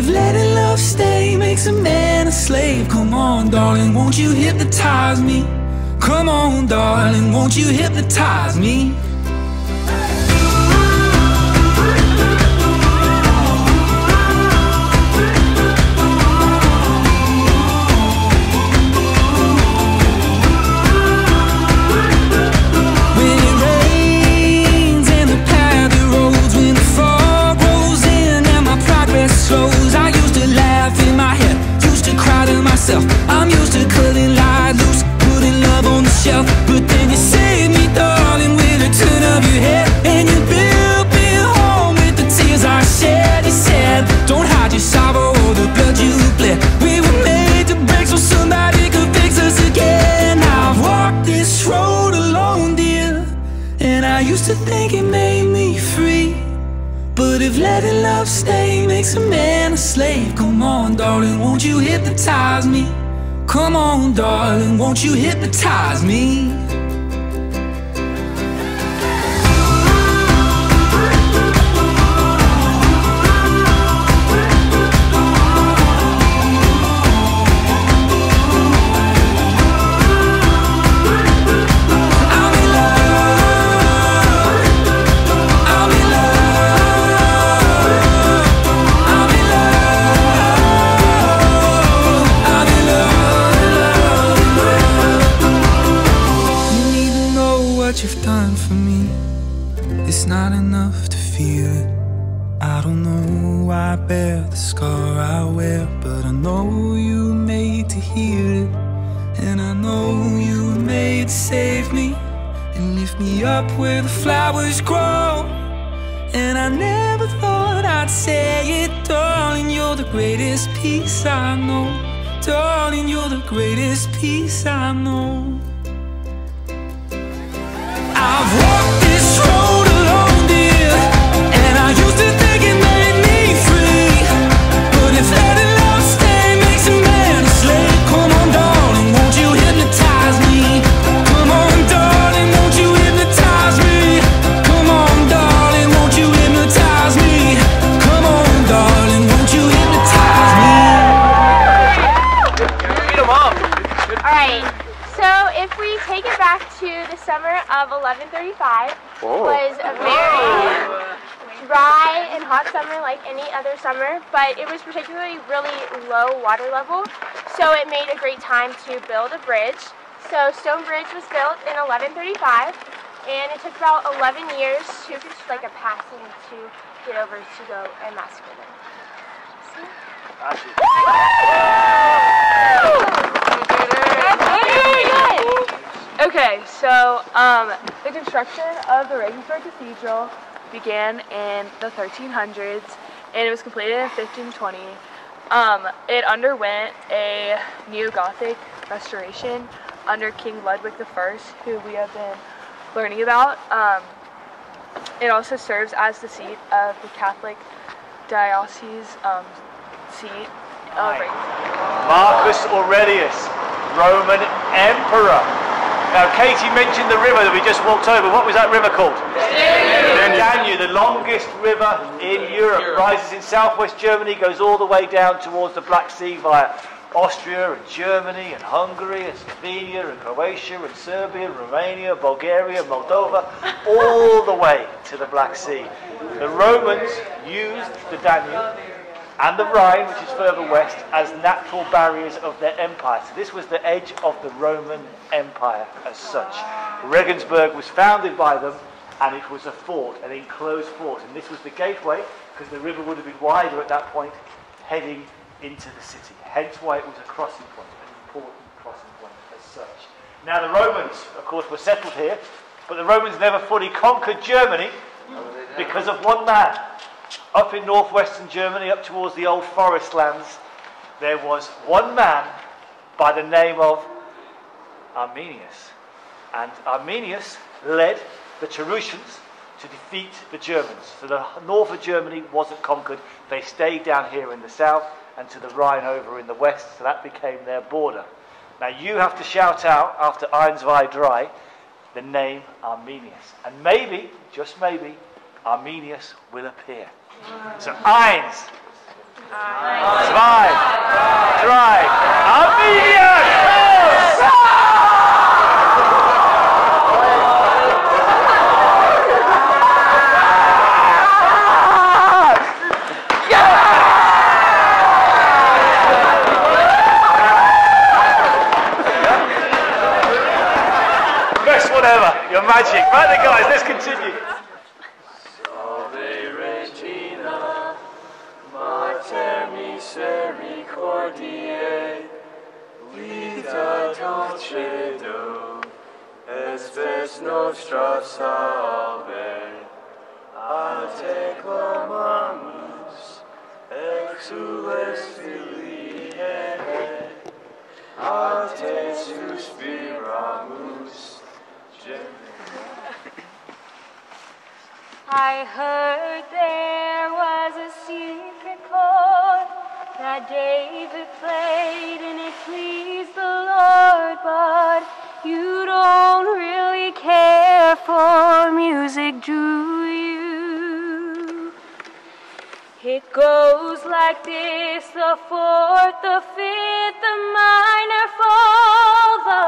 if letting love stay makes a man a slave, come on, darling, won't you hypnotize me? Come on, darling, won't you hypnotize me? I'm used to cutting light loose, putting love on the shelf, but then you saved me, darling, with a turn of your head, and you built me home with the tears I shed. You said, don't hide your sorrow or the blood you bled. We were made to break so somebody could fix us again. I've walked this road alone, dear, and I used to think it made me free, but if letting love stay makes a man a slave, come on, darling, won't you hypnotize me? Come on, darling, won't you hypnotize me? You've done for me, it's not enough to feel it. I don't know why I bear the scar I wear, but I know you were made to heal it, and I know you were made to save me and lift me up where the flowers grow. And I never thought I'd say it, darling, you're the greatest piece I know. Darling, you're the greatest piece I know. I've walked this road alone, dear, and I used to think it made me free, but if letting love stay makes a man a slave, come on, darling, won't you hypnotize me? Come on, darling, won't you hypnotize me? Come on, darling, won't you hypnotize me? Come on, darling, won't you hypnotize me? Beat 'em up. Alright, so if we take it back to the summer of 1135, was a very dry and hot summer like any other summer, but it was particularly really low water level, so it made a great time to build a bridge. So Stone Bridge was built in 1135, and it took about 11 years to like a passing to get over to go and massacre them. Okay, so the construction of the Regensburg Cathedral began in the 1300s, and it was completed in 1520. It underwent a neo-Gothic restoration under King Ludwig I, who we have been learning about. It also serves as the seat of the Catholic diocese seat of Regensburg. Marcus Aurelius, Roman Emperor. Now, Katie mentioned the river that we just walked over. What was that river called? The Danube, the longest river in Europe. Rises in southwest Germany, goes all the way down towards the Black Sea via Austria and Germany and Hungary and Slovenia and Croatia and Serbia and Romania, Bulgaria, Moldova, all the way to the Black Sea. The Romans used the Danube and the Rhine, which is further west, as natural barriers of their empire. So this was the edge of the Roman Empire as such. Regensburg was founded by them, and it was a fort, an enclosed fort. And this was the gateway, because the river would have been wider at that point, heading into the city. Hence why it was a crossing point, an important crossing point as such. Now the Romans, of course, were settled here, but the Romans never fully conquered Germany because of one man. Up in northwestern Germany, up towards the old forest lands, there was one man by the name of Arminius. And Arminius led the Cherusians to defeat the Germans. So the north of Germany wasn't conquered. They stayed down here in the south and to the Rhine over in the west, so that became their border. Now you have to shout out, after Eins, zwei, drei, the name Arminius. And maybe, just maybe, Arminius will appear. So Eins, Zwei. Drei. Amelia! Best whatever. You're magic. Right then, guys, let's continue. Misericordiae, vita dulce do, espes nostra salve, a te clamamus, exules filii Eve, a te suspiramus. I heard there was a secret chord that David played and it pleased the Lord, but you don't really care for music, do you? It goes like this: the fourth, the fifth, the minor fall, the